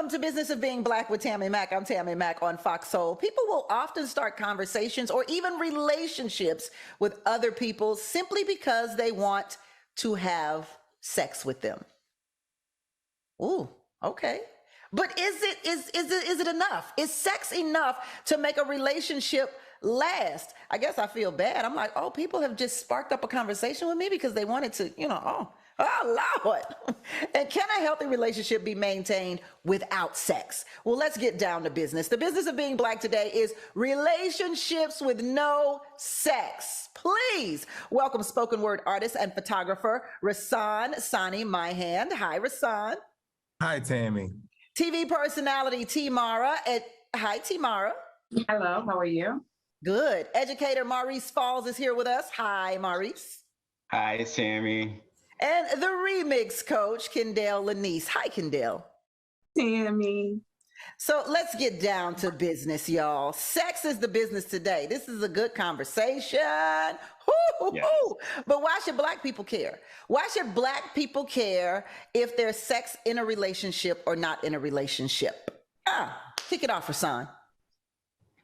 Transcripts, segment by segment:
Welcome to Business of Being Black with Tammi Mack. I'm Tammi Mack on FOXSOUL. People will often start conversations or even relationships with other people simply because they want to have sex with them. Ooh, okay. But is it enough? Is sex enough to make a relationship last? I guess I feel bad. I'm like, oh, people have just sparked up a conversation with me because they wanted to, oh Lord. And can a healthy relationship be maintained without sex? Well, let's get down to business. The business of being Black today is relationships with no sex. Please welcome spoken word artist and photographer, Rasan Sani Myhand. Hi, Rasan. Hi, Tammy. TV personality, Tamara. Hi, Tamara. Hello, how are you? Good. Educator Maurice Falls is here with us. Hi, Maurice. Hi, Tammy. And the remix coach, Kendall Lanice. Hi, Kendall. Tammy. So let's get down to business, y'all. Sex is the business today. This is a good conversation. Yes. But why should Black people care? Why should Black people care if there's sex in a relationship or not in a relationship? Kick it off, Rasan.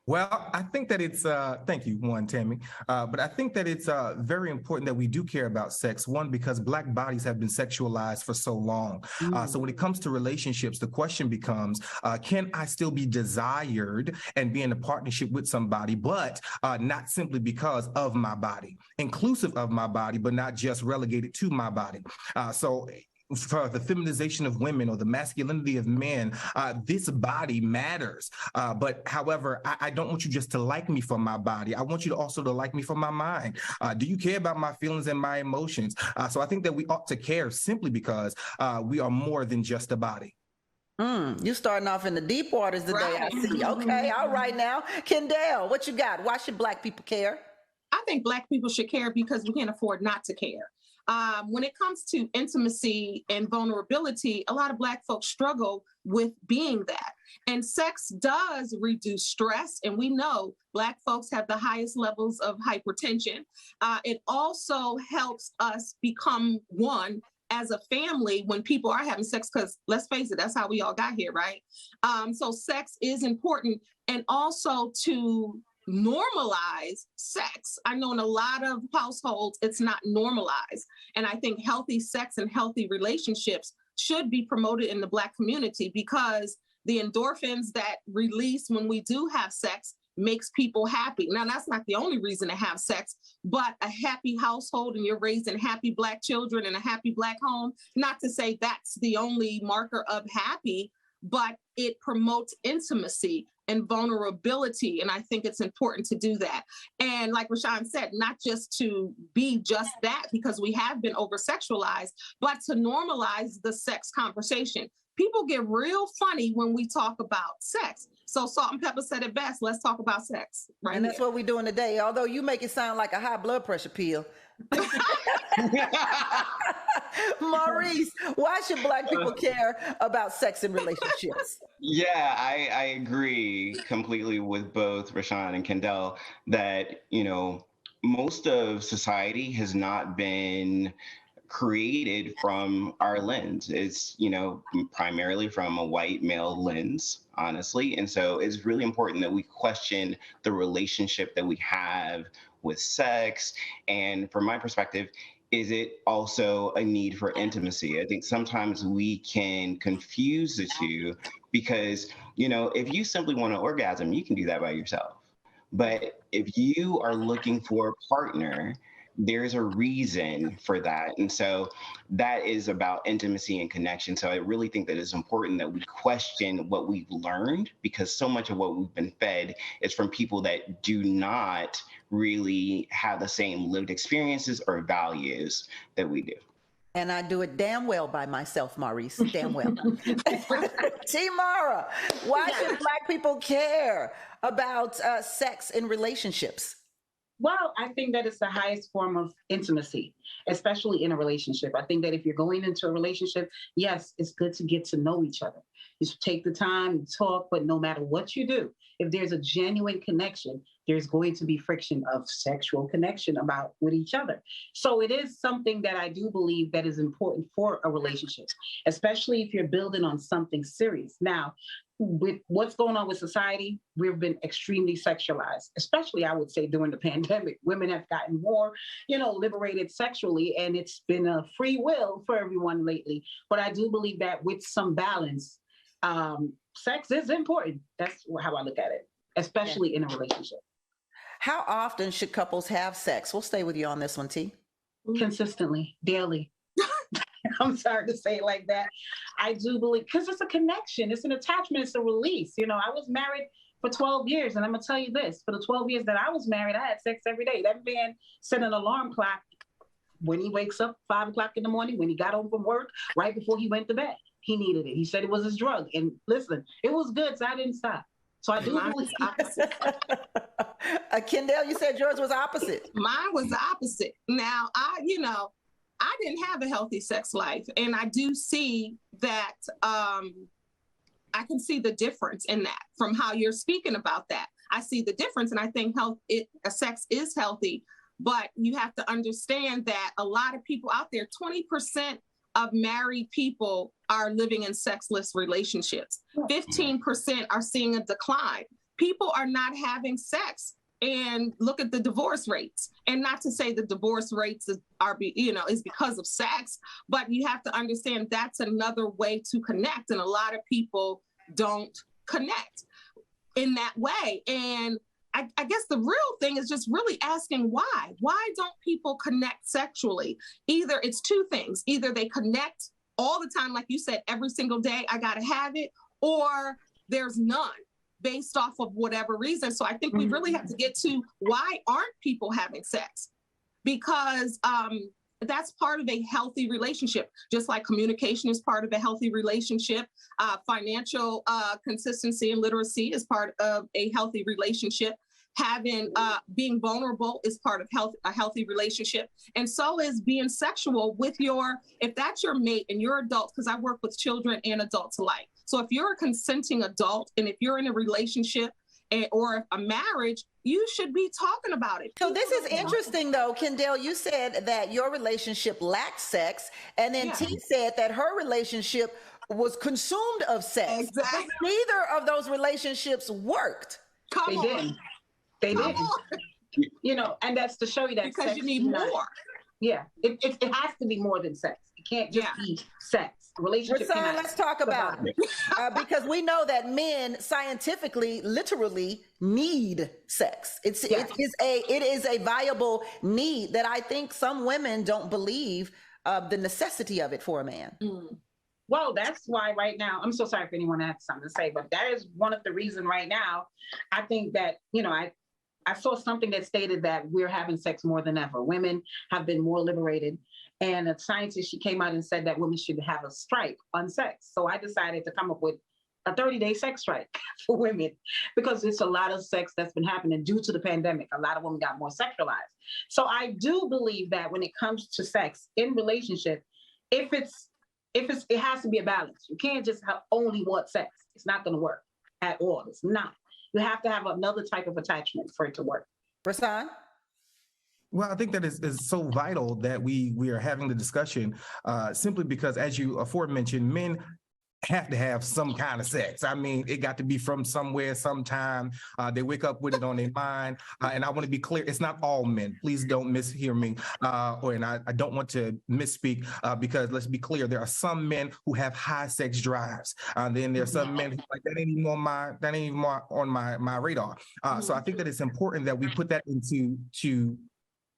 Well, I think that it's, thank you, Tammy. But I think that it's very important that we do care about sex. One, because Black bodies have been sexualized for so long. So when it comes to relationships, the question becomes, can I still be desired and be in a partnership with somebody, but not simply because of my body, inclusive of my body, but not just relegated to my body. So for the feminization of women or the masculinity of men, this body matters. But however, I don't want you just to like me for my body. I want you to also to like me for my mind. Do you care about my feelings and my emotions? So I think that we ought to care simply because we are more than just a body. You starting off in the deep waters today, right. I see. Okay, all right now. Kendall, what you got? Why should Black people care? I think Black people should care because we can't afford not to care. When it comes to intimacy and vulnerability, a lot of Black folks struggle with being that. And sex does reduce stress. And we know Black folks have the highest levels of hypertension. It also helps us become one as a family when people are having sex, because let's face it, that's how we all got here, right? So sex is important. And also to normalize sex. I know in a lot of households, it's not normalized. And I think healthy sex and healthy relationships should be promoted in the Black community because the endorphins that release when we do have sex makes people happy. Now, that's not the only reason to have sex, but a happy household and you're raising happy Black children in a happy Black home, not to say that's the only marker of happy, but it promotes intimacy and vulnerability. And I think it's important to do that. And like Rashawn said, not just to be just that, because we have been over-sexualized, but to normalize the sex conversation. People get real funny when we talk about sex. So Salt and Pepper said it best. Let's talk about sex. Right. And that's what we're doing today. Although you make it sound like a high blood pressure pill. Maurice, why should Black people care about sex and relationships? Yeah, I agree completely with both Rashawn and Kendall that, most of society has not been created from our lens. It's, primarily from a white male lens, honestly. And so it's really important that we question the relationship that we have with sex. And from my perspective, is it also a need for intimacy? I think sometimes we can confuse the two because, if you simply want to orgasm, you can do that by yourself. But if you are looking for a partner, there's a reason for that. And so that is about intimacy and connection. So I really think that it's important that we question what we've learned, because so much of what we've been fed is from people that do not really have the same lived experiences or values that we do. And I do it damn well by myself, Maurice, damn well. Tamara, why should Black people care about sex in relationships? Well, I think that it's the highest form of intimacy, especially in a relationship. I think that if you're going into a relationship, yes, it's good to get to know each other. You should take the time, you talk, but no matter what you do, if there's a genuine connection, there's going to be friction of sexual connection about with each other. So it is something that I do believe that is important for a relationship, especially if you're building on something serious. Now, with what's going on with society, we've been extremely sexualized, especially I would say during the pandemic. Women have gotten more, liberated sexually, and it's been a free will for everyone lately. But I do believe that with some balance, sex is important. That's how I look at it, especially in a relationship. How often should couples have sex? We'll stay with you on this one, T. Consistently, daily. I'm sorry to say it like that. I do believe, because it's a connection, it's an attachment, it's a release. I was married for 12 years, and I'm going to tell you this, for the 12 years that I was married, I had sex every day. That man set an alarm clock when he wakes up 5 o'clock in the morning, when he got home from work, right before he went to bed. He needed it. He said it was his drug. And listen, it was good, so I didn't stop. So I do believe opposite. Kendall, you said yours was opposite. Mine was the opposite. Now, I didn't have a healthy sex life, and I do see that. I can see the difference in that from how you're speaking about that. I see the difference, and I think sex is healthy, but you have to understand that a lot of people out there, 20% of married people are living in sexless relationships. 15% are seeing a decline. People are not having sex. And look at the divorce rates. And not to say the divorce rates is because of sex, but you have to understand that's another way to connect. And a lot of people don't connect in that way. And I guess the real thing is just really asking why. Why don't people connect sexually? Either it's two things. Either they connect all the time, like you said, every single day, I got to have it, or there's none, based off of whatever reason. So I think we really have to get to why aren't people having sex? Because that's part of a healthy relationship, just like communication is part of a healthy relationship. Financial consistency and literacy is part of a healthy relationship. Being vulnerable is part of a healthy relationship. And so is being sexual with if that's your mate and you're adults, because I work with children and adults alike. So if you're a consenting adult and if you're in a relationship or a marriage, you should be talking about it. So this is interesting though, Kendall, you said that your relationship lacked sex, and then T said that her relationship was consumed of sex. Exactly. But neither of those relationships worked. They did. And that's to show you that because sex you need more. Yeah, it has to be more than sex. It can't just be sex. Relationship. Rasan, let's talk about it. Because we know that men scientifically, literally need sex. It is a viable need that I think some women don't believe the necessity of it for a man. Well, that's why right now, I'm so sorry if anyone has something to say, but that is one of the reasons right now, I think that, I saw something that stated that we're having sex more than ever. Women have been more liberated. And a scientist, she came out and said that women should have a strike on sex. So I decided to come up with a 30-day sex strike for women, because it's a lot of sex that's been happening due to the pandemic. A lot of women got more sexualized. So I do believe that when it comes to sex in relationship, it has to be a balance. You can't just only want sex. It's not going to work at all. It's not. You have to have another type of attachment for it to work. Rasan? Well, I think that is so vital that we are having the discussion simply because, as you aforementioned, men have to have some kind of sex. I mean, it got to be from somewhere, sometime. They wake up with it on their mind. And I want to be clear, it's not all men. Please don't mishear me. And I don't want to misspeak because let's be clear, there are some men who have high sex drives. Then there are some men who like, that ain't even on my radar. So I think that it's important that we put that into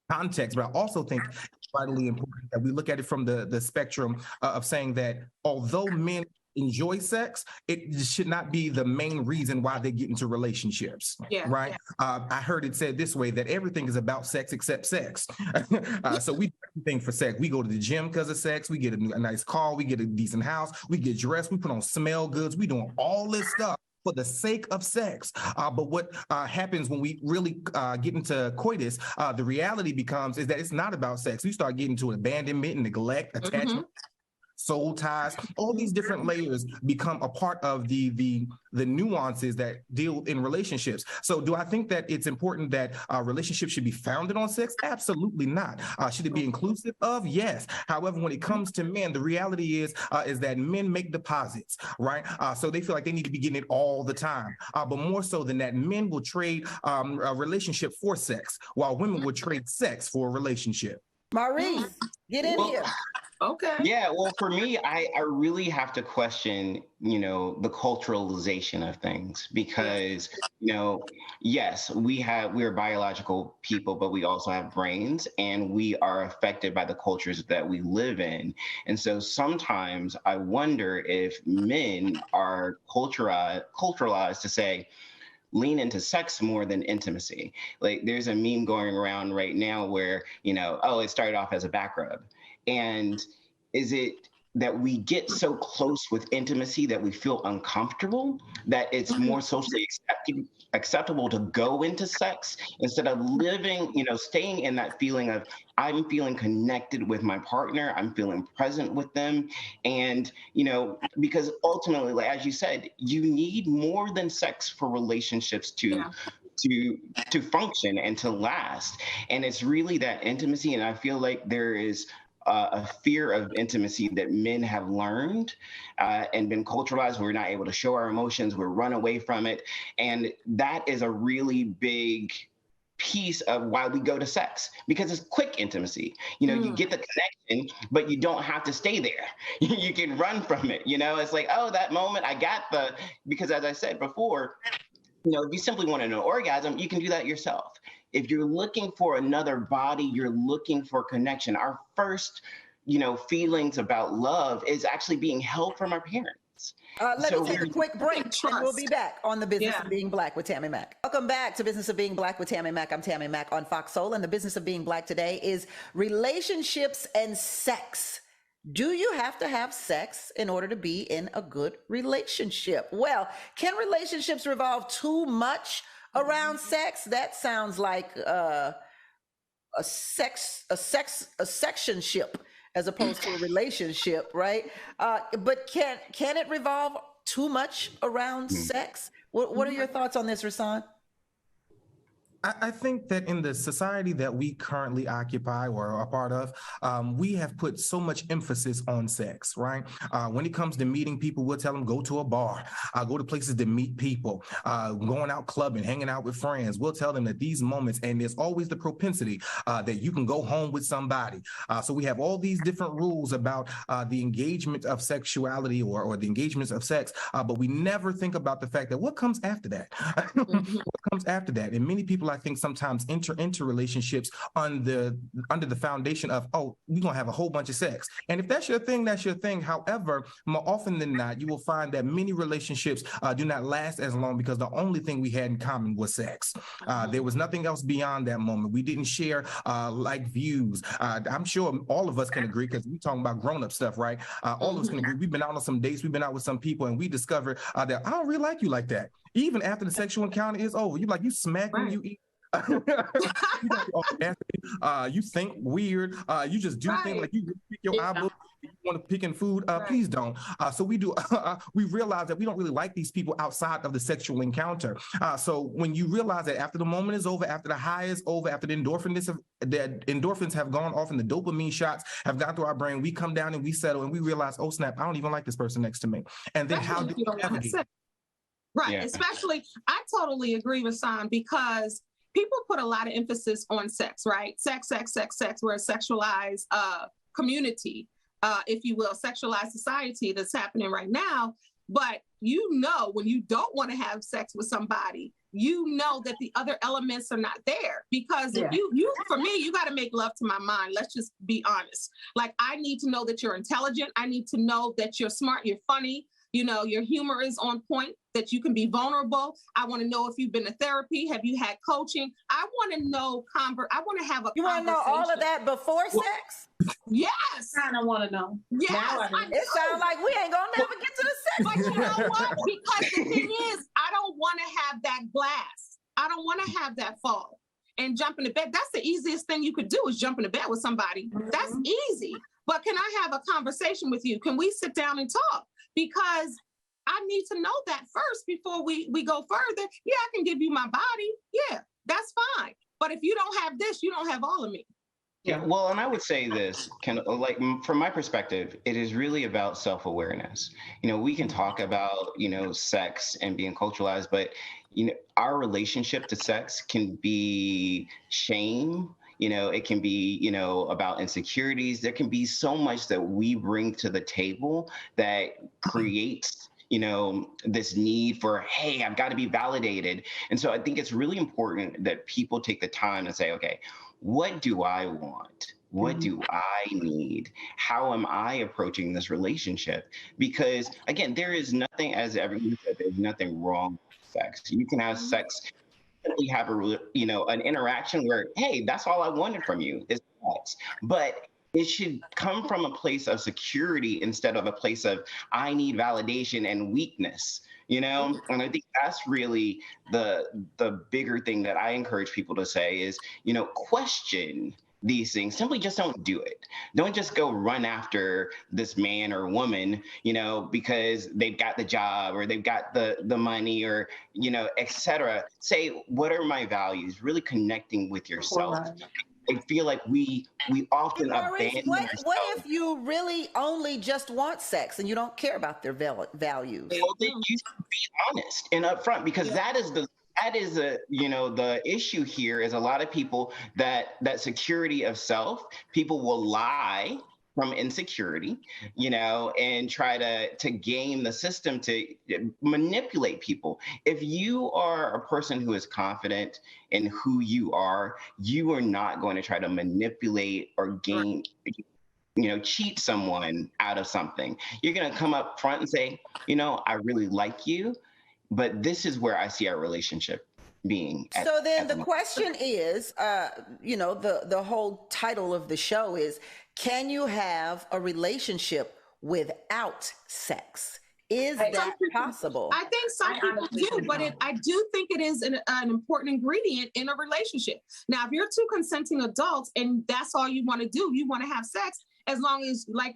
context, but I also think it's vitally important that we look at it from the spectrum of saying that although men enjoy sex, it should not be the main reason why they get into relationships. Right? I heard it said this way, that everything is about sex except sex. So we do everything for sex. We go to the gym because of sex. We get a nice car. We get a decent house. We get dressed. We put on smell goods. We doing all this stuff for the sake of sex. But what happens when we really get into coitus, the reality becomes is that it's not about sex. We start getting to abandonment and neglect, attachment. soul ties, all these different layers become a part of the nuances that deal in relationships. So do I think that it's important that relationships should be founded on sex? Absolutely not. Should it be inclusive of? Yes. However, when it comes to men, the reality is that men make deposits, right? So they feel like they need to be getting it all the time. But more so than that, men will trade a relationship for sex, while women would trade sex for a relationship. Maurice, get in here. Okay. Yeah, well, for me, I really have to question, the culturalization of things because, yes, we're biological people, but we also have brains and we are affected by the cultures that we live in. And so sometimes I wonder if men are culturalized to say, lean into sex more than intimacy. Like there's a meme going around right now where, it started off as a back rub. And is it that we get so close with intimacy that we feel uncomfortable, that it's more socially acceptable to go into sex instead of living, staying in that feeling of I'm feeling connected with my partner, I'm feeling present with them. And, because ultimately, like, as you said, you need more than sex for relationships to function and to last. And it's really that intimacy. And I feel like there is a fear of intimacy that men have learned and been culturalized. We're not able to show our emotions. We run away from it. And that is a really big piece of why we go to sex, because it's quick intimacy. You get the connection, but you don't have to stay there. You can run from it. It's like, oh, that moment I got because as I said before, if you simply want an orgasm, you can do that yourself. If you're looking for another body, you're looking for connection. Our first, feelings about love is actually being held from our parents. Let me take a quick break and we'll be back on The Business of Being Black with Tammi Mack. Welcome back to Business of Being Black with Tammi Mack. I'm Tammi Mack on Fox Soul, and the business of being Black today is relationships and sex. Do you have to have sex in order to be in a good relationship? Well, can relationships revolve too much around sex? That sounds like a sectionship as opposed to a relationship, right? But can it revolve too much around sex? What are your thoughts on this, Rasan? I think that in the society that we currently occupy or are a part of, we have put so much emphasis on sex, right? When it comes to meeting people, we'll tell them go to a bar, go to places to meet people, going out clubbing, hanging out with friends. We'll tell them that these moments, and there's always the propensity that you can go home with somebody. So we have all these different rules about the engagement of sexuality or the engagements of sex, but we never think about the fact that what comes after that? What comes after that? And many people, I think, sometimes enter into relationships under the foundation of, oh, we're going to have a whole bunch of sex. And if that's your thing, that's your thing. However, more often than not, you will find that many relationships do not last as long because the only thing we had in common was sex. There was nothing else beyond that moment. We didn't share like views. I'm sure all of us can agree, because we're talking about grown-up stuff, right? All of us can agree. We've been out on some dates. We've been out with some people, and we discovered that I don't really like you like that. Even after the sexual encounter is over, you smack me, you eat. You think weird. You just do things like you pick your eyebrows. You want to pick in food. Please don't. So we do. We realize that we don't really like these people outside of the sexual encounter. So when you realize that after the moment is over, after the high is over, after the endorphins have gone off and the dopamine shots have gone through our brain, we come down and we settle and we realize, oh snap, I don't even like this person next to me. And then how do you navigate? Right. Yeah. Especially, I totally agree with San, because people put a lot of emphasis on sex, right? Sex. We're a sexualized community, if you will, sexualized society that's happening right now. But when you don't want to have sex with somebody, that the other elements are not there. Because if for me, you got to make love to my mind. Let's just be honest. Like, I need to know that you're intelligent. I need to know that you're smart, you're funny. Your humor is on point, that you can be vulnerable. I want to know if you've been to therapy. Have you had coaching? I want to know, I want to have a You want to know all of that before sex? Yes. I kind of want to know. Yes. It sounds like we ain't going to never get to the sex. But you know what? Because the thing is, I don't want to have that glass. I don't want to have that fall and jump into bed. That's the easiest thing you could do, is jump into bed with somebody. That's easy. but can I have a conversation with you? Can we sit down and talk? Because I need to know that first before we go further. Yeah, I can give you my body. Yeah, that's fine. But if you don't have this, you don't have all of me. Yeah, well, and I would say this, from my perspective, it is really about self-awareness. We can talk about, sex and being culturalized, but, our relationship to sex can be shame. It can be, about insecurities. There can be so much that we bring to the table that creates this need for, hey, I've got to be validated. And so I think it's really important that people take the time to say, okay, what do I want? What do I need? How am I approaching this relationship? Because again, there is nothing, as everyone said, there's nothing wrong with sex. You can have sex, simply have an interaction where, hey, that's all I wanted from you is sex. But it should come from a place of security instead of a place of, I need validation and weakness. And I think that's really the bigger thing that I encourage people to say is, question these things. Simply just don't do it. Don't just go run after this man or woman, because they've got the job or they've got the money or, et cetera. Say, what are my values? Really connecting with yourself. I feel like we often abandon what if you really only just want sex and you don't care about their values? Well, then you should be honest and upfront, because that is the issue here is a lot of people that security of self, people will lie from insecurity, and try to game the system to manipulate people. If you are a person who is confident in who you are not going to try to manipulate or game, cheat someone out of something. You're going to come up front and say, I really like you, but this is where I see our relationship being. So then the question is, the whole title of the show is, can you have a relationship without sex? Is that possible? I think some people do, but I do think it is an important ingredient in a relationship. Now, if you're two consenting adults and that's all you want to do, you want to have sex, as long as, like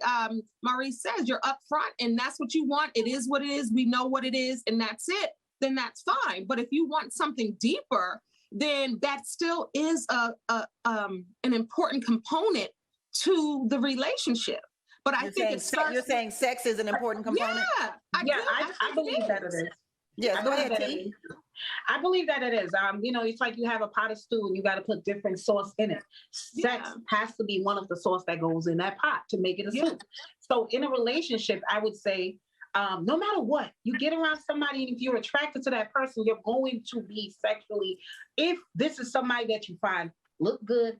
Maurice says, you're upfront and that's what you want. It is what it is. We know what it is, and that's it. Then that's fine. But if you want something deeper, then that still is an important component to the relationship. But you're saying sex is an important component? Yeah, I believe that it is. Yes, go ahead, T. I believe that it is. It's like you have a pot of stew and you got to put different sauce in it. Sex has to be one of the sauce that goes in that pot to make it a soup. So in a relationship, I would say, no matter what, you get around somebody, and if you're attracted to that person, you're going to be sexually. If this is somebody that you find look good,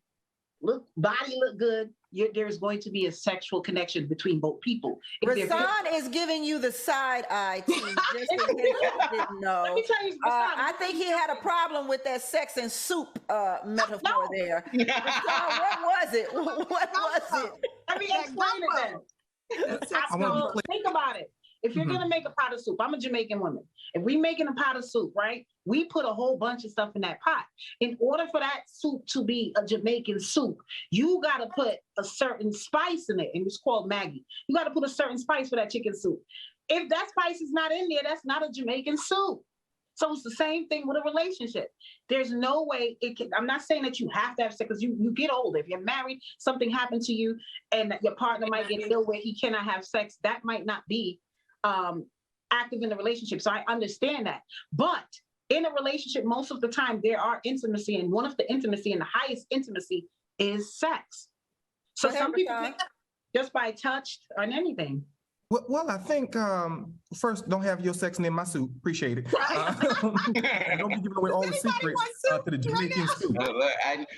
body look good, there's going to be a sexual connection between both people. Rasan is giving you the side eye, T, just in case you didn't know. Let me tell you, I think he had a problem with that sex and soup metaphor there. Rasan, what was it? What was it? Let me explain it then. Think about it. If you're going to make a pot of soup, I'm a Jamaican woman. If we making a pot of soup, right, we put a whole bunch of stuff in that pot. In order for that soup to be a Jamaican soup, you got to put a certain spice in it, and it's called Maggi. You got to put a certain spice for that chicken soup. If that spice is not in there, that's not a Jamaican soup. So it's the same thing with a relationship. There's no way it can. I'm not saying that you have to have sex, because you get older. If you're married, something happened to you, and your partner might get ill where he cannot have sex. That might not be active in the relationship. So I understand that. But in a relationship, most of the time there are intimacy, and one of the intimacy and the highest intimacy is sex. So some people think just by touch or anything. Well, I think first, don't have your sex in my soup. Appreciate it. Don't be giving away all the secrets to the Jamaican soup.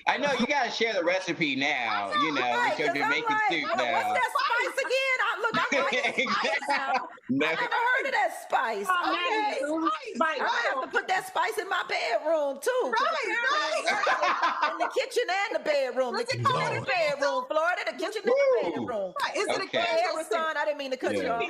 I know you gotta share the recipe now. With your Jamaican soup now. What's that spice again? I'm like spice now. I never heard of that spice. Spice. I have to put that spice in my bedroom too. Right. In the kitchen and the bedroom. The kitchen and the bedroom, Florida. The kitchen and the bedroom. Is it a Hey, son, I didn't mean to cut you off.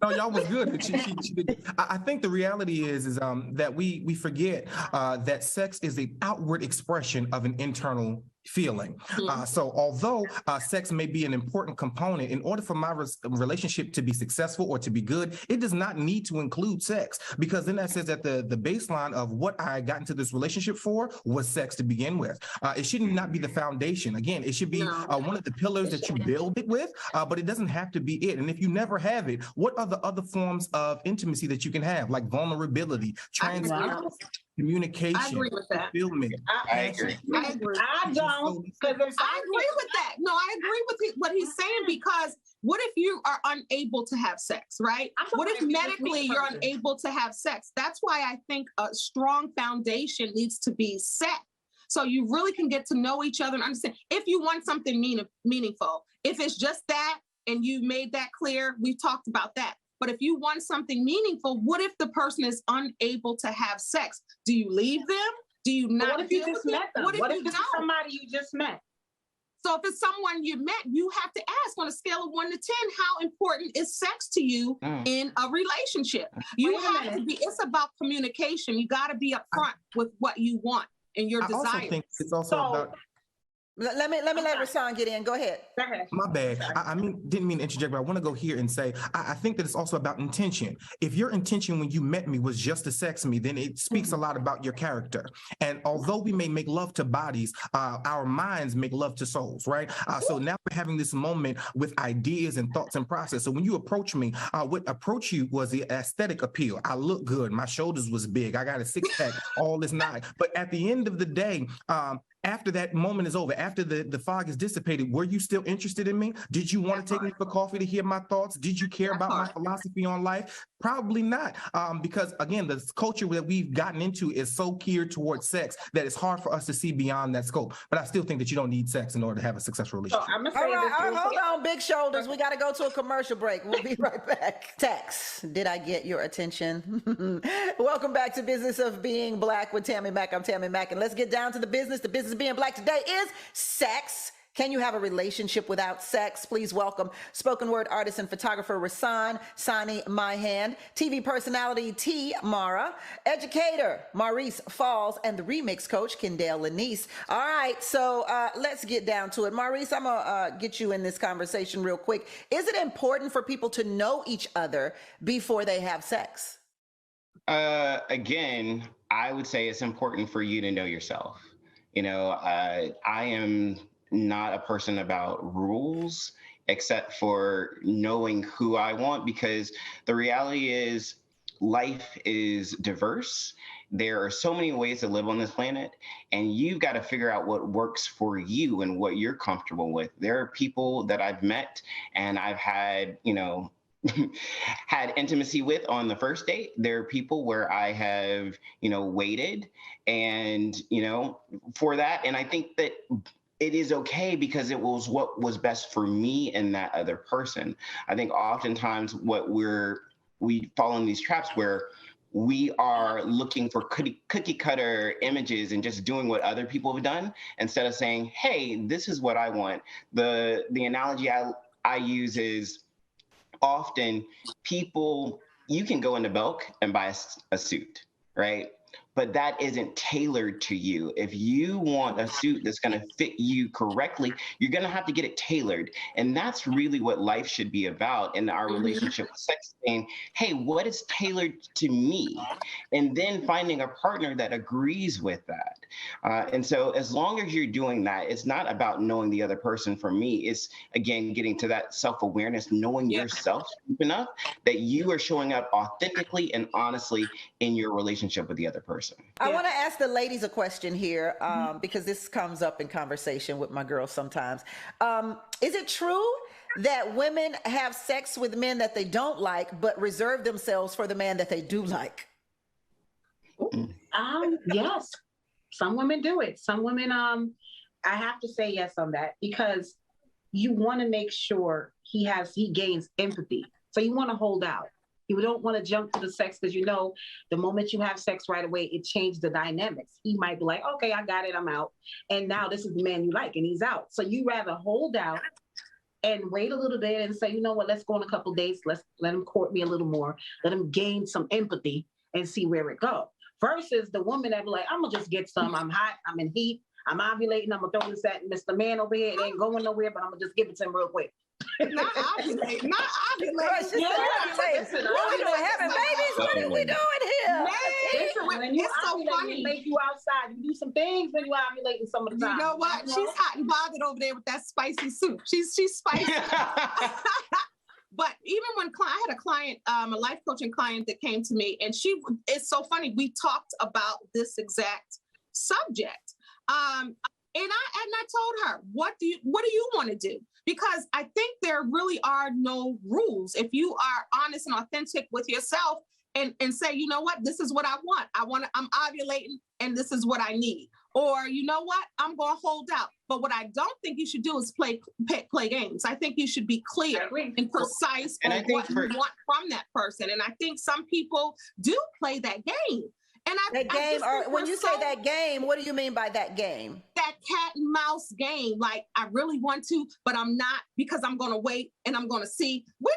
No, y'all was good. She did. I think the reality is that we forget that sex is an outward expression of an internal feeling. So although sex may be an important component, in order for my relationship to be successful or to be good, it does not need to include sex, because then that says that the baseline of what I got into this relationship for was sex to begin with. It should not be the foundation. Again, it should be one of the pillars that you build it with, but it doesn't have to be it. And if you never have it, what are the other forms of intimacy that you can have, like vulnerability, transparency, communication, I agree with that. fulfillment, I agree. I agree. I don't, because if I agree with that. No, I agree with what he's saying, because what if you are unable to have sex, right? What if medically you're unable to have sex? That's why I think a strong foundation needs to be set. So you really can get to know each other and understand. If you want something meaningful, if it's just that and you made that clear, we've talked about that. But if you want something meaningful, what if the person is unable to have sex? Do you leave them? Do you not? What if you just met them? What if it's somebody you just met? So if it's someone you met, you have to ask on a scale of 1 to 10, how important is sex to you in a relationship? You have to be, it's about communication. You got to be upfront with what you want and your desires. I also think it's also about... Let me let Rasan get in. Go ahead. My bad. Didn't mean to interject, but I want to go here and say, I think that it's also about intention. If your intention when you met me was just to sex me, then it speaks a lot about your character. And although we may make love to bodies, our minds make love to souls, right? So now we're having this moment with ideas and thoughts and process. So when you approach me, what approached you was the aesthetic appeal. I look good. My shoulders was big. I got a six pack, all this night. But at the end of the day, after that moment is over, after the fog is dissipated, were you still interested in me? Did you want to take me for coffee to hear my thoughts? Did you care about my philosophy on life? Probably not. Because again, the culture that we've gotten into is so geared towards sex that it's hard for us to see beyond that scope. But I still think that you don't need sex in order to have a successful relationship. So I'm gonna All say right, this. hold on, big shoulders. We got to go to a commercial break. We'll be right back. Tex, did I get your attention? Welcome back to Business of Being Black with Tammi Mack. I'm Tammi Mack, and let's get down to the business. The business of being black today is sex. Can you have a relationship without sex? Please welcome spoken word artist and photographer Rasan Sani Myhand, TV personality T. Mara, educator Maurice Falls, and the remix coach Kendall Lanice. All right, so let's get down to it. Maurice, I'm gonna get you in this conversation real quick. Is it important for people to know each other before they have sex? Again, I would say it's important for you to know yourself. You know, I am not a person about rules, except for knowing who I want, because the reality is life is diverse. There are so many ways to live on this planet, and you've got to figure out what works for you and what you're comfortable with. There are people that I've met and I've had, had intimacy with on the first date. There are people where I have, waited and, for that. And I think that it is okay because it was what was best for me and that other person. I think oftentimes we fall in these traps where we are looking for cookie cutter images and just doing what other people have done instead of saying, hey, this is what I want. The analogy I use is often you can go into Belk and buy a suit, right? But that isn't tailored to you. If you want a suit that's going to fit you correctly, you're going to have to get it tailored. And that's really what life should be about in our relationship with sex, saying, hey, what is tailored to me? And then finding a partner that agrees with that. And so as long as you're doing that, it's not about knowing the other person. For me, it's, again, getting to that self-awareness, knowing yourself deep enough that you are showing up authentically and honestly in your relationship with the other person. I want to ask the ladies a question here because this comes up in conversation with my girls sometimes. Is it true that women have sex with men that they don't like, but reserve themselves for the man that they do like? Yes, some women do it. Some women, I have to say yes on that, because you want to make sure he gains empathy. So you want to hold out. You don't want to jump to the sex because the moment you have sex right away, it changed the dynamics. He might be like, okay, I got it, I'm out. And now this is the man you like and he's out. So you rather hold out and wait a little bit and say, you know what, let's go on a couple of dates. Let's let him court me a little more. Let him gain some empathy and see where it goes. Versus the woman that be like, I'm going to just get some. I'm hot. I'm in heat. I'm ovulating. I'm gonna throw this at Mr. Man over here. It ain't going nowhere, but I'm gonna just give it to him real quick. Not ovulate, not Right, ovulate. she said ovulate. What we doing, having babies? What are we doing here? Listen, when you It's so ovulate, funny. it make you outside. You do some things when you ovulating some of the time. You know what? She's hot and bothered over there with that spicy soup. She's spicy. But even when I had a client, a life coaching client that came to me, and it's so funny. We talked about this exact subject. And I told her, what do you want to do? Because I think there really are no rules. If you are honest and authentic with yourself and say, you know what, this is what I want. I'm ovulating and this is what I need. Or, you know what, I'm going to hold out. But what I don't think you should do is play games. I think you should be clear and precise on what you want from that person. And I think some people do play that game. And that game, or when you say that game, what do you mean by that game? That cat and mouse game. Like, I really want to, but I'm not, because I'm going to wait and I'm going to see. We're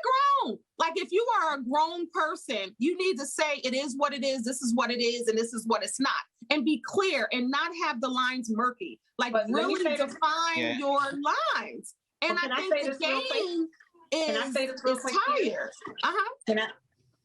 grown. Like, if you are a grown person, you need to say it is what it is. This is what it is. And this is what it's not. And be clear and not have the lines murky. Like, really define your lines. And I think the game is tired.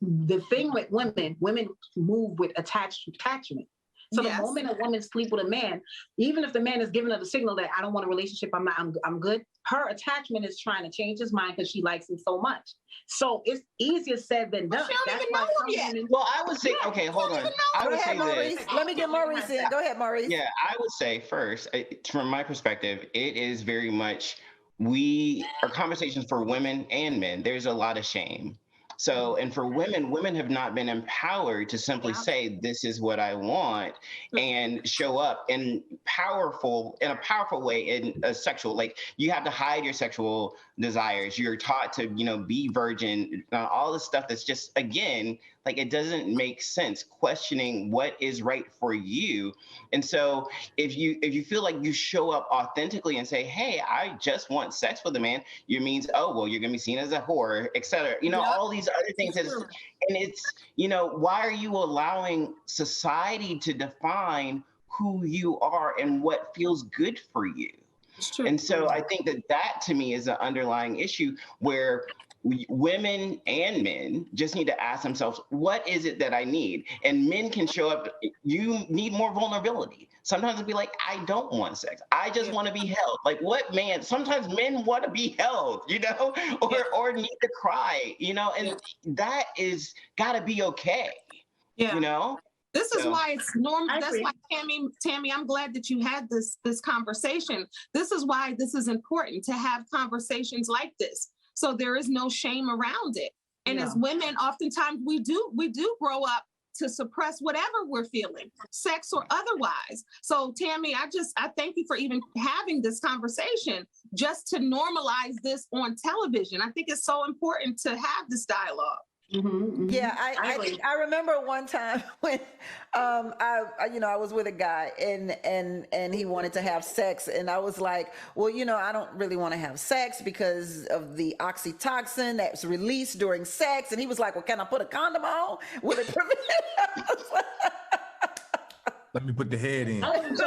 The thing with women move with attachment. So the moment a woman sleep with a man, even if the man is giving her the signal that I don't want a relationship, I'm good, her attachment is trying to change his mind because she likes him so much. So it's easier said than done. She don't even know him yet. Well, I would say, okay, hold on. I would say Maurice. this. Let me get Maurice in. Go ahead, Maurice. Yeah, I would say first, from my perspective, it is very much our conversations for women and men. There's a lot of shame. So, and for women have not been empowered to simply say, this is what I want, and show up in a powerful way in a sexual, like, you have to hide your sexual desires. You're taught to, be virgin, all this stuff that's just, again, like, it doesn't make sense, questioning what is right for you. And so if you feel like you show up authentically and say, hey, I just want sex with a man, it means, oh, well, you're going to be seen as a whore, et cetera. All these other things. And it's, why are you allowing society to define who you are and what feels good for you? And so I think that to me is an underlying issue where women and men just need to ask themselves, what is it that I need? And men can show up. You need more vulnerability. Sometimes it'll be like, I don't want sex. I just want to be held. Like, what man? Sometimes men want to be held, or need to cry, and that is got to be okay. This is why it's normal. That's why, Tammi, I'm glad that you had this conversation. This is why this is important to have conversations like this. So there is no shame around it. And as women, oftentimes we do grow up to suppress whatever we're feeling, sex or otherwise. So Tammi, I thank you for even having this conversation, just to normalize this on television. I think it's so important to have this dialogue. Mm-hmm, mm-hmm. Yeah, I remember one time when I was with a guy and he wanted to have sex, and I was like, well, I don't really want to have sex because of the oxytocin that's released during sex. And he was like, well, can I put a condom on? Will it prevent? Let me put the head in. He was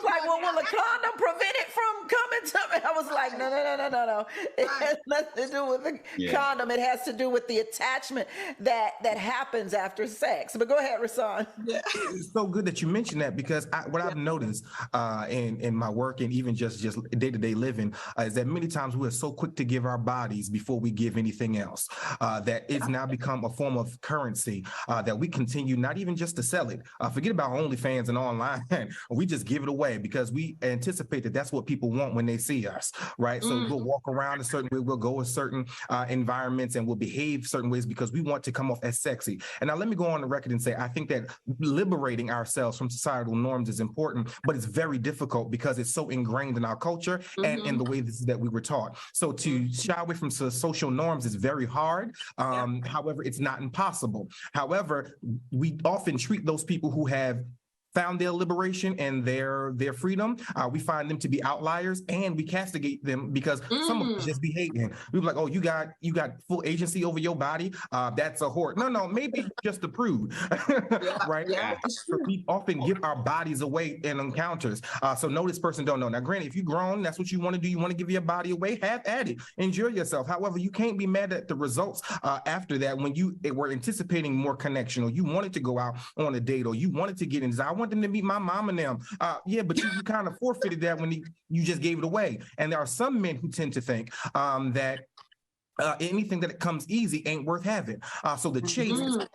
like, well, will a condom prevent it from coming to me? I was like, no. It has nothing to do with the condom. It has to do with the attachment that happens after sex. But go ahead, Rasan. Yeah. It's so good that you mentioned that, because what I've noticed in my work and even just day-to-day living is that many times we are so quick to give our bodies before we give anything else, that it's now become a form of currency that we continue not even just to sell it. Forget about OnlyFans and online. We just give it away because we anticipate that that's what people want when they see us, right? So we'll walk around a certain way, we'll go in certain environments, and we'll behave certain ways because we want to come off as sexy. And now let me go on the record and say, I think that liberating ourselves from societal norms is important, but it's very difficult because it's so ingrained in our culture and in the way that we were taught. So to shy away from social norms is very hard. However, it's not impossible. However, we often treat those people who have found their liberation and their freedom, we find them to be outliers, and we castigate them because some of us just be hating. We be like, oh, you got full agency over your body. That's a whore. No, maybe just a prude, right? Yeah, So we often give our bodies away in encounters. So no, this person don't know. Now, granted, if you're grown, that's what you want to do. You want to give your body away, have at it. Enjoy yourself. However, you can't be mad at the results after that when you were anticipating more connection, or you wanted to go out on a date, or you wanted to get in. I want them to meet my mom and them. Yeah, but you kind of forfeited that when you just gave it away. And there are some men who tend to think that anything that comes easy ain't worth having. So the chase, like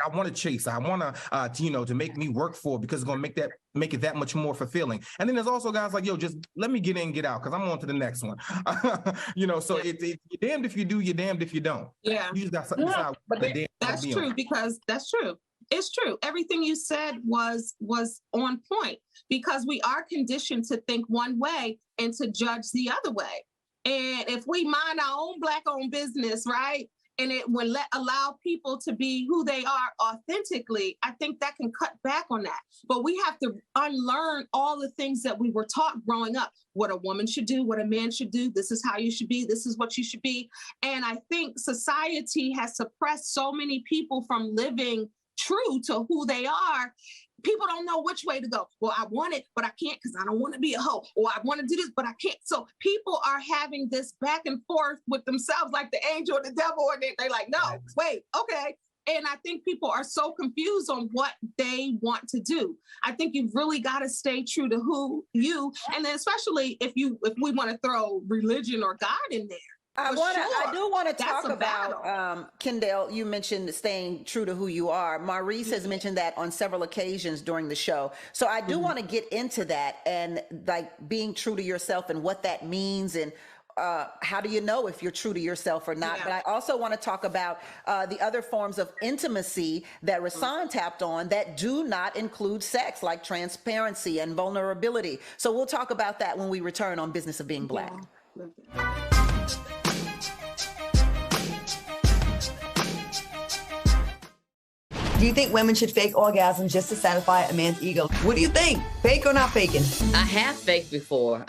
I want to chase. I want to make me work for it because it's going to make it that much more fulfilling. And then there's also guys like, yo, just let me get in, get out, because I'm on to the next one. So you're damned if you do, you're damned if you don't. Yeah. You just got something to decide. But that's true, because that's true. It's true. Everything you said was on point, because we are conditioned to think one way and to judge the other way. And if we mind our own Black-owned business, right, and it will allow people to be who they are authentically, I think that can cut back on that. But we have to unlearn all the things that we were taught growing up. What a woman should do, what a man should do. This is how you should be. This is what you should be. And I think society has suppressed so many people from living true to who they are. People don't know which way to go. Well, I want it, but I can't because I don't want to be a hoe. Or I want to do this, but I can't. So people are having this back and forth with themselves, like the angel or the devil, or they're like, no, wait, okay. And I think people are so confused on what they want to do. I think you've really got to stay true to who you, and then especially if we want to throw religion or God in there. I do want to talk about, Kendall, you mentioned staying true to who you are. Maurice has mentioned that on several occasions during the show. So I do want to get into that, and like being true to yourself and what that means, and how do you know if you're true to yourself or not? Yeah. But I also want to talk about the other forms of intimacy that Rasan tapped on that do not include sex, like transparency and vulnerability. So we'll talk about that when we return on Business of Being Black. Yeah. Do you think women should fake orgasms just to satisfy a man's ego? What do you think? Fake or not faking? I have faked before.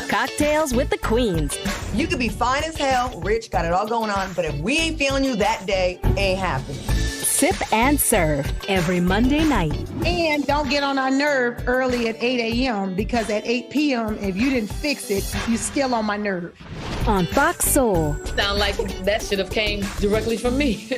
Cocktails with the Queens. You could be fine as hell, rich, got it all going on, but if we ain't feeling you that day, ain't happening. Sip and serve every Monday night. And don't get on our nerve early at 8 a.m. because at 8 p.m., if you didn't fix it, you still on my nerve. On Fox Soul. Sound like that should have came directly from me.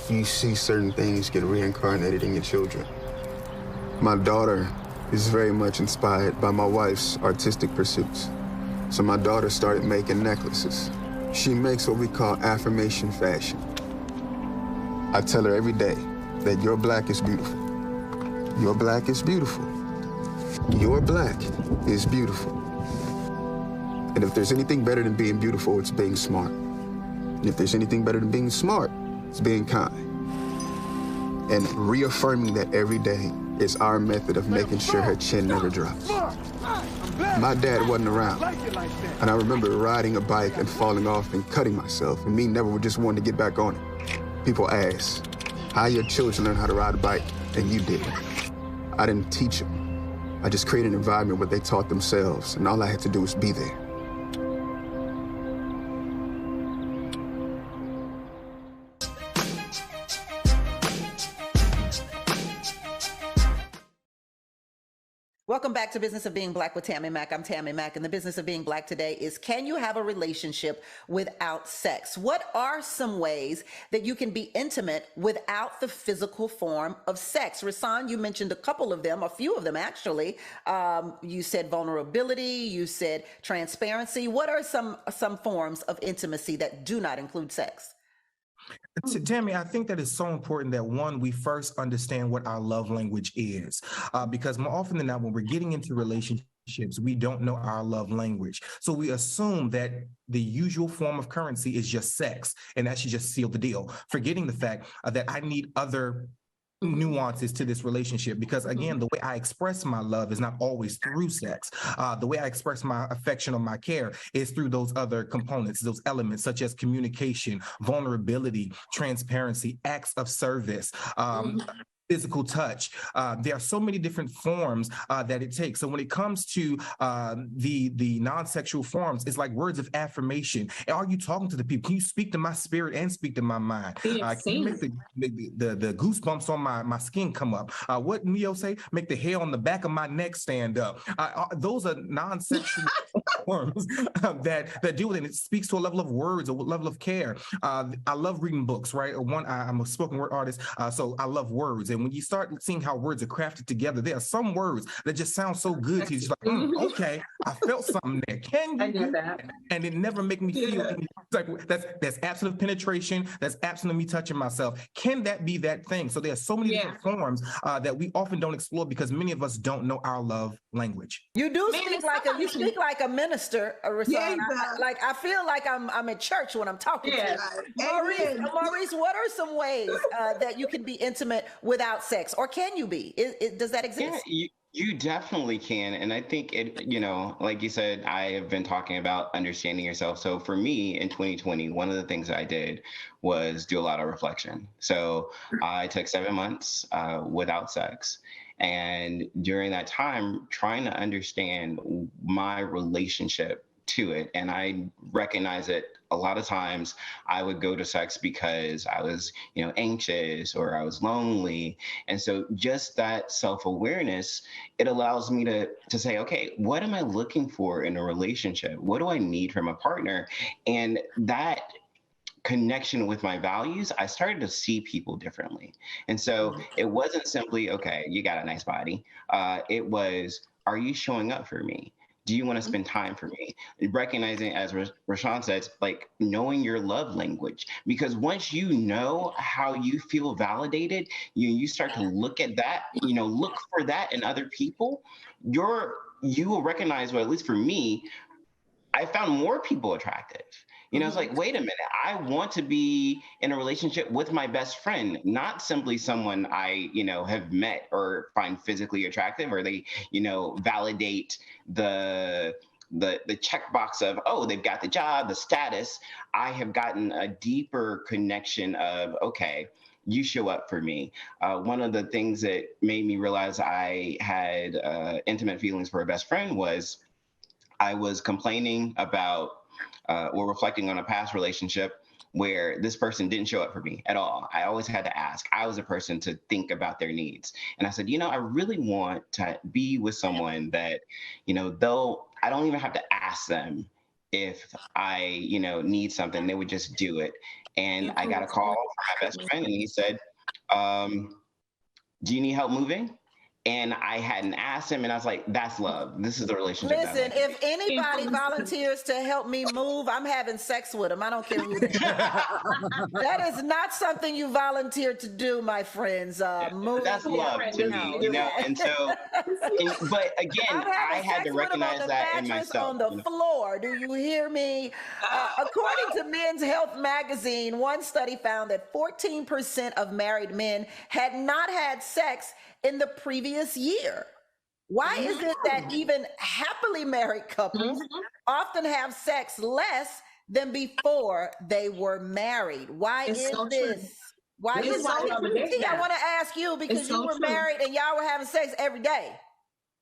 You see certain things get reincarnated in your children. My daughter is very much inspired by my wife's artistic pursuits. So my daughter started making necklaces. She makes what we call affirmation fashion. I tell her every day that your black is beautiful. Your black is beautiful. Your black is beautiful. And if there's anything better than being beautiful, it's being smart. And if there's anything better than being smart, it's being kind. And reaffirming that every day is our method of making sure her chin never drops. My dad wasn't around. And I remember riding a bike and falling off and cutting myself, and me never just wanting to get back on it. People ask, how your children learn how to ride a bike? And you didn't. I didn't teach them. I just created an environment where they taught themselves, and all I had to do was be there. Welcome back to Business of Being Black with Tammi Mack. I'm Tammi Mack, and the business of being black today is, can you have a relationship without sex? What are some ways that you can be intimate without the physical form of sex? Rasan, you mentioned a couple of them, a few of them actually. You said vulnerability, you said transparency. What are some forms of intimacy that do not include sex? Tammy, I think that it's so important that one, we first understand what our love language is, because more often than not, when we're getting into relationships, we don't know our love language. So we assume that the usual form of currency is just sex, and that should just seal the deal, forgetting the fact that I need other nuances to this relationship, because again, the way I express my love is not always through sex. The way I express my affection or my care is through those other components, those elements such as communication, vulnerability, transparency, acts of service, physical touch. There are so many different forms that it takes. So when it comes to the non-sexual forms, it's like words of affirmation. Are you talking to the people? Can you speak to my spirit and speak to my mind? Can you make the goosebumps on my skin come up? What Neo say? Make the hair on the back of my neck stand up. Those are non-sexual forms that do it, and it speaks to a level of words, a level of care. I love reading books, right? I'm a spoken word artist, so I love words. And when you start seeing how words are crafted together, there are some words that just sound so good to you. Just like, okay, I felt something there. Can you do that? And it never make me feel anything. Like that's absolute penetration. That's absolute me touching myself. Can that be that thing? So there are so many different forms that we often don't explore because many of us don't know our love language. You do speak like a minister, Rasan. I feel like I'm in church when I'm talking to you. Maurice, what are some ways that you can be intimate without sex, or can you be? Does that exist? Yeah, you definitely can. And I think like you said, I have been talking about understanding yourself. So for me in 2020, one of the things that I did was do a lot of reflection. So I took 7 months without sex. And during that time, trying to understand my relationship to it. And I recognize that a lot of times I would go to sex because I was, anxious or I was lonely. And so just that self-awareness, it allows me to say, okay, what am I looking for in a relationship? What do I need from a partner? And that connection with my values, I started to see people differently. And so it wasn't simply, okay, you got a nice body. It was, are you showing up for me? Do you want to spend time for me? Recognizing, as Rashawn says, like knowing your love language. Because once you know how you feel validated, you start to look at that, look for that in other people, you will recognize, well, at least for me, I found more people attractive. It's like, wait a minute, I want to be in a relationship with my best friend, not simply someone I, have met or find physically attractive, or they, validate the checkbox of, oh, they've got the job, the status. I have gotten a deeper connection of, okay, you show up for me. One of the things that made me realize I had intimate feelings for a best friend was I was complaining about or reflecting on a past relationship where this person didn't show up for me at all. I always had to ask. I was a person to think about their needs. And I said, I really want to be with someone that, I don't even have to ask them if I, need something. They would just do it. And I got a call from my best friend and he said, do you need help moving? And I hadn't asked him, and I was like, that's love. This is the relationship. Listen, if anybody volunteers to help me move, I'm having sex with them. I don't care who they are. That is not something you volunteer to do, my friends. Move. That's love to me, And so, but again, I had to recognize that in myself. On the floor, do you hear me? According to Men's Health magazine, one study found that 14% of married men had not had sex in the previous year. Why is it that even happily married couples often have sex less than before they were married? Why is this? Why is this? I want to ask you, because you were married and y'all were having sex every day.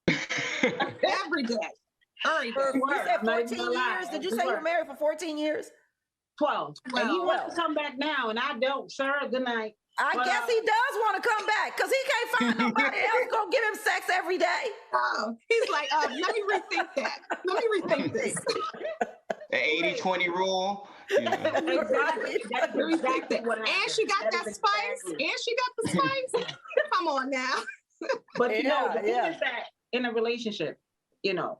Every day. You said 14 years? Did you say you were married for 14 years? 12. And he wants to come back now, and I don't. Sir, good night. I guess he does want to come back because he can't find nobody else gonna give him sex every day. Oh, he's like, let me rethink that. Let me rethink this. The 80-20 rule. Exactly. And she got that spice. And she got the spice. Come on now. But the thing is that in a relationship,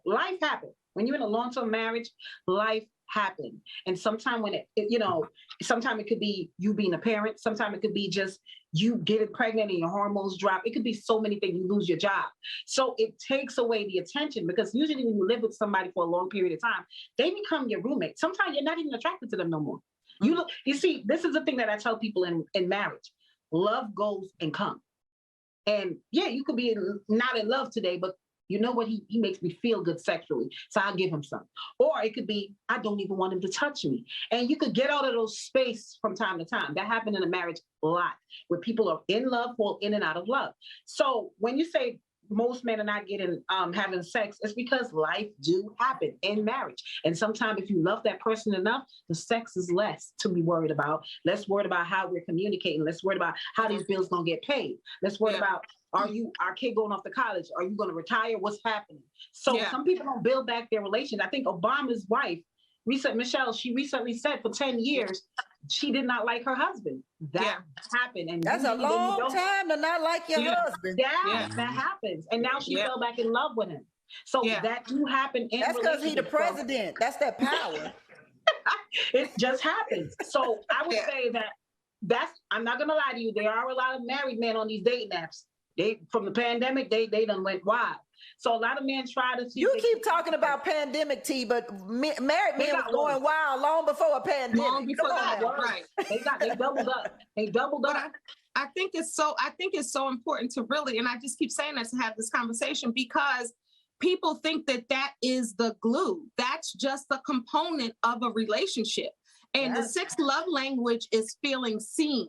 life happens. When you're in a long-term marriage, life happen. And sometimes when sometimes it could be you being a parent. Sometimes it could be just you getting pregnant and your hormones drop. It could be so many things. You lose your job. So it takes away the attention, because usually when you live with somebody for a long period of time, they become your roommate. Sometimes you're not even attracted to them no more. You see, this is the thing that I tell people in marriage. Love goes and comes. And yeah, you could be not in love today, but you know what? He makes me feel good sexually, so I'll give him some. Or it could be, I don't even want him to touch me. And you could get out of those space from time to time. That happened in a marriage a lot, where people are in love, fall in and out of love. So when you say most men are not getting having sex, it's because life do happen in marriage. And sometimes if you love that person enough, the sex is less to be worried about. Less worried about how we're communicating. Less worried about how these bills gonna get paid. Less worried about, our kid going off to college? Are you gonna retire? What's happening? So some people don't build back their relation. I think Obama's wife, Michelle, she recently said for 10 years, she did not like her husband. That happened. And that's a long time to not like your husband. That happens. And now she fell back in love with him. So that do happen in That's because he's the president. That's that power. It just happens. So I would say I'm not gonna lie to you, there are a lot of married men on these dating apps. They from the pandemic, they done went wild. So a lot of men try to see. You keep talking about pandemic, T, but married men was going wild long before a pandemic. Long before that, right? They doubled up. They doubled up. I think it's so important to really, and I just keep saying that, to have this conversation, because people think that is the glue. That's just the component of a relationship. And the sixth love language is feeling seen,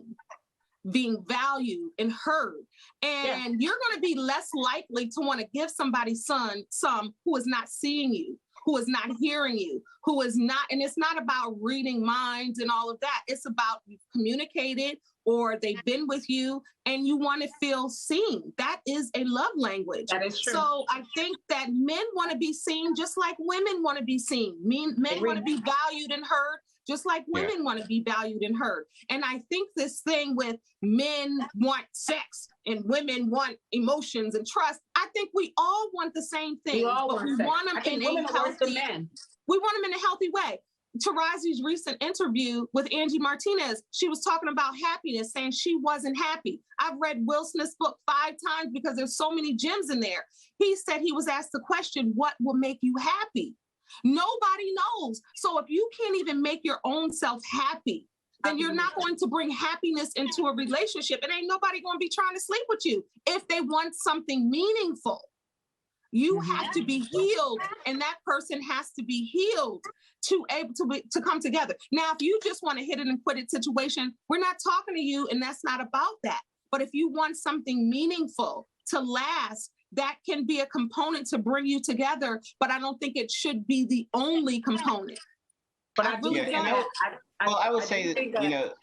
being valued and heard. And you're going to be less likely to want to give somebody some who is not seeing you, who is not hearing you, who is not, and it's not about reading minds and all of that. It's about you've communicated, or they've been with you and you want to feel seen. That is a love language. That is true. So I think that men want to be seen just like women want to be seen. Men want to be valued and heard just like women want to be valued and heard. And I think this thing with men want sex and women want emotions and trust, I think we all want the same thing. We want them in a healthy man. We want them in a healthy way. Tarazi's recent interview with Angie Martinez, she was talking about happiness, saying she wasn't happy. I've read Will Smith's book 5 times because there's so many gems in there. He said he was asked the question, what will make you happy? Nobody knows. So if you can't even make your own self happy, then you're not going to bring happiness into a relationship. And ain't nobody going to be trying to sleep with you if they want something meaningful. You have to be healed, and that person has to be healed to come together. Now, if you just want to hit it and quit it situation, we're not talking to you, and that's not about that. But if you want something meaningful to last, that can be a component to bring you together, but I don't think it should be the only component. But I really I would say that,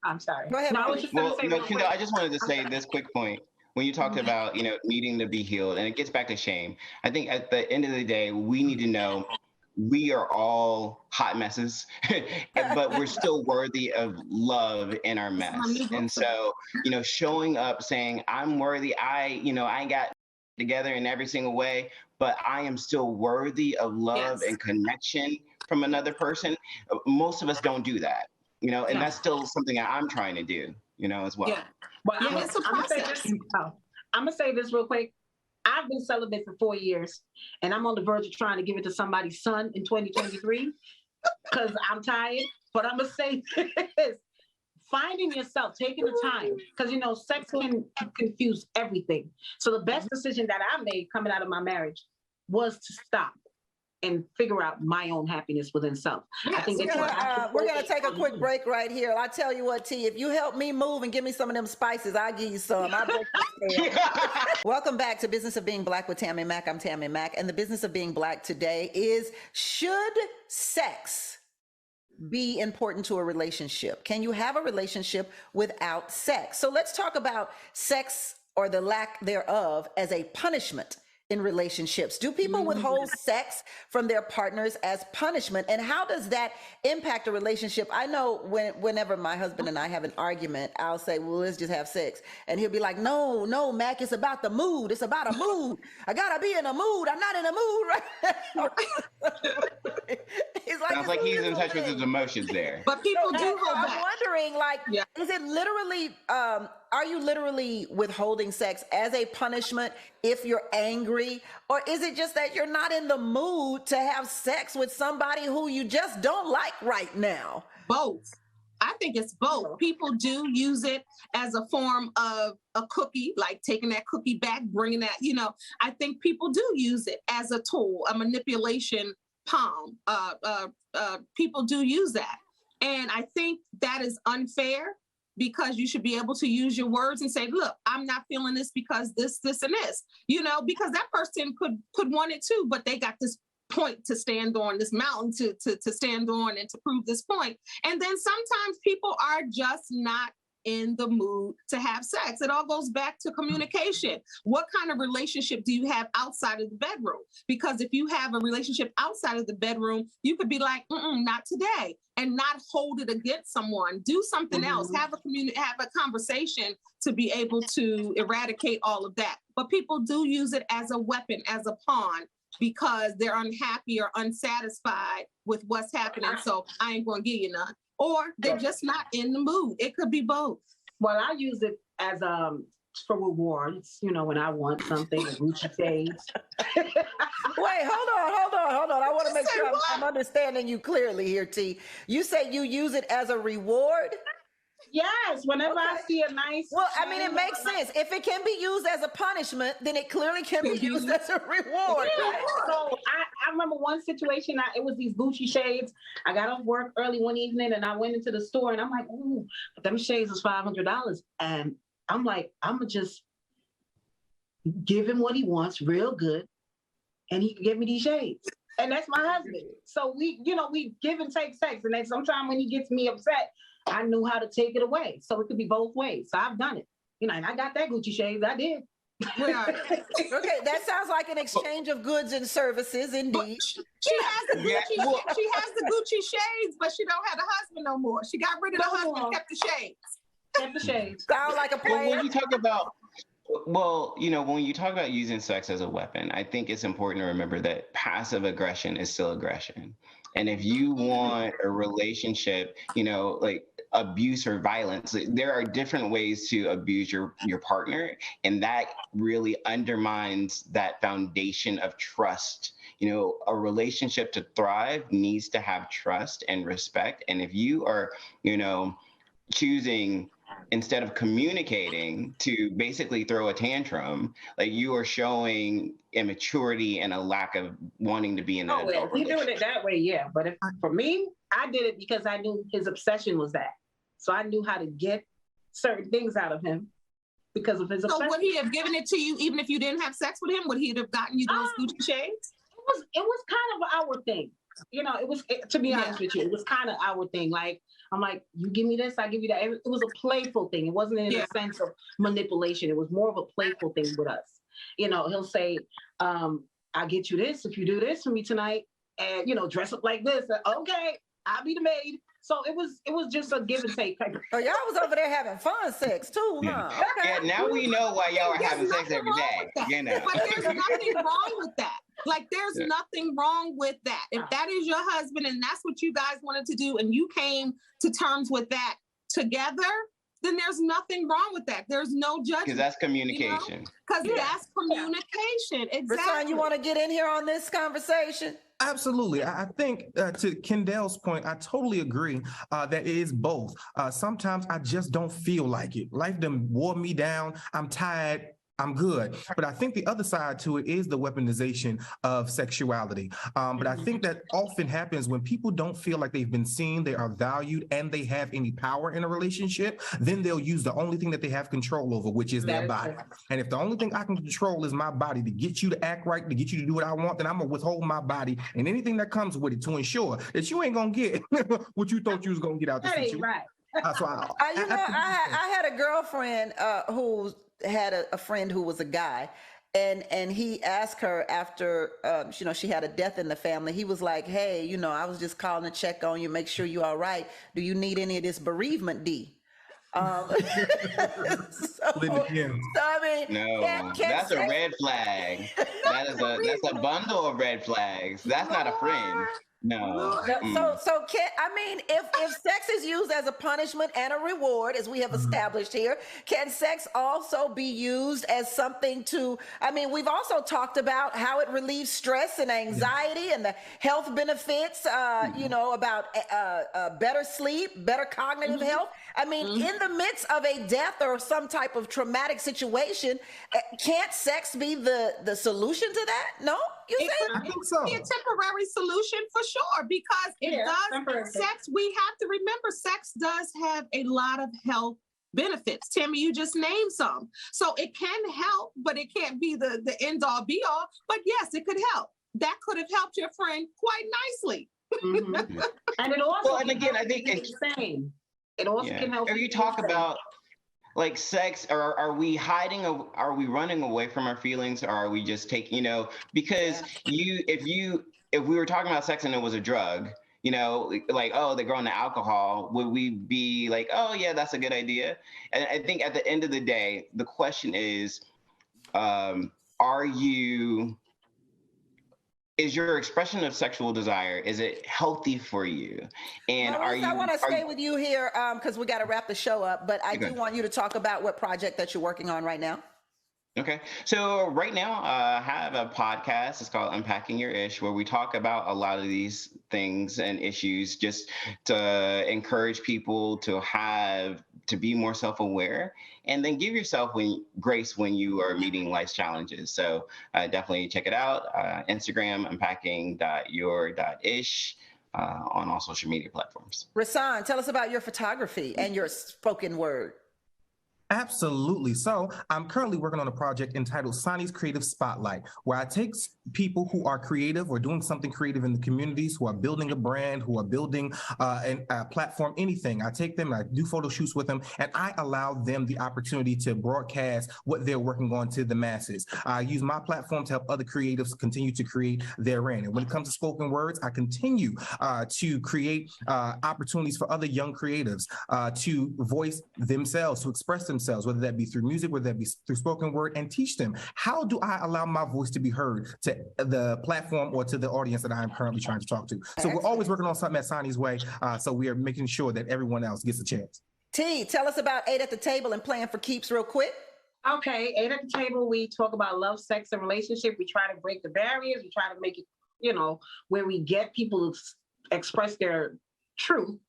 I'm sorry. Go ahead. No, Kendall, I just wanted to say this quick point. When you talked about, needing to be healed, and it gets back to shame. I think at the end of the day, we need to know we are all hot messes, but we're still worthy of love in our mess. And so, showing up saying, I'm worthy, I ain't got together in every single way, but I am still worthy of love and connection from another person. Most of us don't do that, and that's still something I'm trying to do, as well. Yeah. Well, I'm gonna say this real quick. I've been celibate for 4 years, and I'm on the verge of trying to give it to somebody's son in 2023 because I'm tired. But I'm gonna say this: finding yourself, taking the time, because sex can confuse everything. So the best decision that I made coming out of my marriage was to stop and figure out my own happiness within self. Yes, I think we're gonna take a quick break right here. I tell you what, T, if you help me move and give me some of them spices, I'll give you some. Welcome back to Business of Being Black with Tammi Mack. I'm Tammi Mack, and the business of being Black today is, should sex be important to a relationship? Can you have a relationship without sex? So let's talk about sex, or the lack thereof, as a punishment in relationships? Do people withhold sex from their partners as punishment? And how does that impact a relationship? I know whenever my husband and I have an argument, I'll say, well, let's just have sex. And he'll be like, no, Mac, it's about the mood. It's about a mood. I gotta be in a mood. I'm not in a mood right now. He's like, sounds like he's in touch with his emotions there. But people do hold I'm back. wondering, like, is it literally, are you literally withholding sex as a punishment if you're angry? Or is it just that you're not in the mood to have sex with somebody who you just don't like right now? Both. I think it's both. People do use it as a form of a cookie, like taking that cookie back, bringing that, I think people do use it as a tool, a manipulation palm. People do use that. And I think that is unfair, because you should be able to use your words and say, look, I'm not feeling this because this, and this, because that person could want it too, but they got this point to stand on, this mountain to stand on and to prove this point. And then sometimes people are just not in the mood to have sex. It all goes back to communication. What kind of relationship do you have outside of the bedroom? Because if you have a relationship outside of the bedroom, you could be like, not today, and not hold it against someone. Do something else. Have a conversation to be able to eradicate all of that. But people do use it as a weapon, as a pawn, because they're unhappy or unsatisfied with what's happening. So I ain't going to give you none. Or they're just not in the mood. It could be both. Well, I use it as for rewards, when I want something, Gucci shades. Wait, hold on. I want to make sure I'm understanding you clearly here, T. You say you use it as a reward? Yes, whenever I see a nice... Well, I mean, it makes sense. If it can be used as a punishment, then it clearly can be used as a reward. Yeah. So I remember one situation, it was these Gucci shades. I got off work early one evening and I went into the store and I'm like, ooh, but them shades was $500. And I'm like, I'm going to just give him what he wants real good. And he can give me these shades. And that's my husband. So we give and take sex. And then sometimes when he gets me upset, I knew how to take it away. So it could be both ways. So I've done it. And I got that Gucci shades. I did. Okay, that sounds like an exchange of goods and services, indeed. She has the Gucci shades, but she don't have a husband no more. She got rid of the husband, kept the shades. Kept the shades. Sound like a player. When you talk about when you talk about using sex as a weapon, I think it's important to remember that passive aggression is still aggression. And if you want a relationship, like abuse or violence, there are different ways to abuse your partner. And that really undermines that foundation of trust. A relationship to thrive needs to have trust and respect. And if you are, choosing, instead of communicating, to basically throw a tantrum, like, you are showing immaturity and a lack of wanting to be in that. If you're doing it that way, yeah. But for me, I did it because I knew his obsession was that. So I knew how to get certain things out of him because of his obsession. So would he have given it to you even if you didn't have sex with him? Would he have gotten you those Gucci shades? It was kind of our thing. To be honest with you, it was kind of our thing. Like, I'm like, you give me this, I give you that. It was a playful thing. It wasn't in a sense of manipulation. It was more of a playful thing with us. He'll say, I'll get you this if you do this for me tonight. And, dress up like this. Okay, I'll be the maid. So it was just a give and take type of. Oh, y'all was over there having fun sex too, huh? Okay. Yeah, now we know why y'all are having sex every day. But there's nothing wrong with that. Like, there's nothing wrong with that. If that is your husband and that's what you guys wanted to do and you came to terms with that together, then there's nothing wrong with that. There's no judgment. Because that's communication. Because that's communication. Exactly. Rashawn, you want to get in here on this conversation? Absolutely. I think to Kendall's point, I totally agree that it is both. Sometimes I just don't feel like it. Life done wore me down. I'm tired. I'm good. But I think the other side to it is the weaponization of sexuality. But I think that often happens when people don't feel like they've been seen, they are valued, and they have any power in a relationship, then they'll use the only thing that they have control over, which is their body. And if the only thing I can control is my body to get you to act right, to get you to do what I want, then I'm going to withhold my body and anything that comes with it to ensure that you ain't going to get what you thought you was going to get out the situation. Right. So I had a girlfriend who had a friend who was a guy, And he asked her after, she had a death in the family. He was like, hey, I was just calling to check on you, make sure you're all right. Do you need any of this bereavement, D? So I mean, no, that's a red flag. That's a bundle of red flags. That's not a friend. No. So if sex is used as a punishment and a reward, as we have established here, can sex also be used as something we've also talked about how it relieves stress and anxiety and the health benefits, about better sleep, better cognitive health. In the midst of a death or some type of traumatic situation, can't sex be the solution to that? No? I think so. It could be a temporary solution for sure, because sex, we have to remember, sex does have a lot of health benefits. Tammi, you just named some. So it can help, but it can't be the end all be all. But yes, it could help. That could have helped your friend quite nicely. Mm-hmm. And it also, I think it's the same. It also can help. If you talk about like sex, or are we running away from our feelings, or are we just taking, because if we were talking about sex and it was a drug, like, oh, they're going to alcohol, would we be like, oh yeah, that's a good idea? And I think at the end of the day, the question is, is your expression of sexual desire, is it healthy for you? And I want to stay with you here because we got to wrap the show up, but I do want you to talk about what project that you're working on right now. Okay. So right now I have a podcast. It's called Unpacking Your Ish, where we talk about a lot of these things and issues just to encourage people to be more self-aware, and then give yourself grace when you are meeting life's challenges. So definitely check it out. Instagram, unpacking.your.ish, on all social media platforms. Rasan, tell us about your photography and your spoken word. Absolutely. So I'm currently working on a project entitled Sonny's Creative Spotlight, where I take people who are creative or doing something creative in the communities, who are building a brand, who are building a platform, anything. I take them, I do photo shoots with them, and I allow them the opportunity to broadcast what they're working on to the masses. I use my platform to help other creatives continue to create therein. And when it comes to spoken words, I continue to create opportunities for other young creatives to voice themselves, to express themselves, whether that be through music, whether that be through spoken word, and teach them, how do I allow my voice to be heard to the platform or to the audience that I'm currently trying to talk to? So we're always working on something at Sonny's Way. So we are making sure that everyone else gets a chance. T, tell us about 8 at the Table and Playing for Keeps real quick. Okay, 8 at the Table, we talk about love, sex, and relationship. We try to break the barriers. We try to make it, where we get people to express their truth.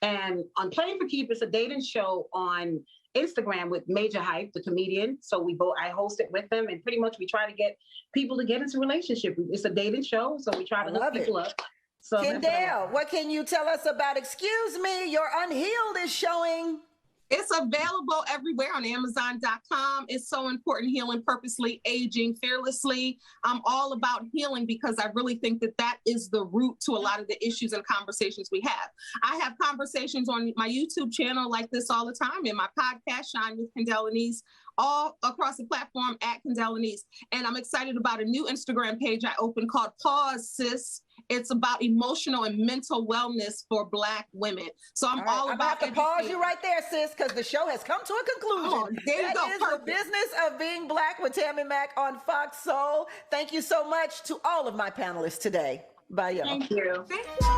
And on Playing for Keeps, it's a dating show on Instagram with Major Hype, the comedian. So I host it with them, and pretty much we try to get people to get into a relationship. It's a dating show, so we try to hook people up. So Kendall, what can you tell us about Excuse Me, You're Unhealed is showing? It's available everywhere on Amazon.com. It's so important, healing purposely, aging fearlessly. I'm all about healing because I really think that is the root to a lot of the issues and conversations we have. I have conversations on my YouTube channel like this all the time, in my podcast, Shine with Kendall Anise, all across the platform at Kendall Anise. And I'm excited about a new Instagram page I opened called Pause Sis. It's about emotional and mental wellness for Black women. So I'm all about. I'm about to pause you right there, sis, because the show has come to a conclusion. Oh, there you go. That is the business of being Black with Tammi Mack on Fox Soul. Thank you so much to all of my panelists today. Bye, y'all. Thank you. Thank you.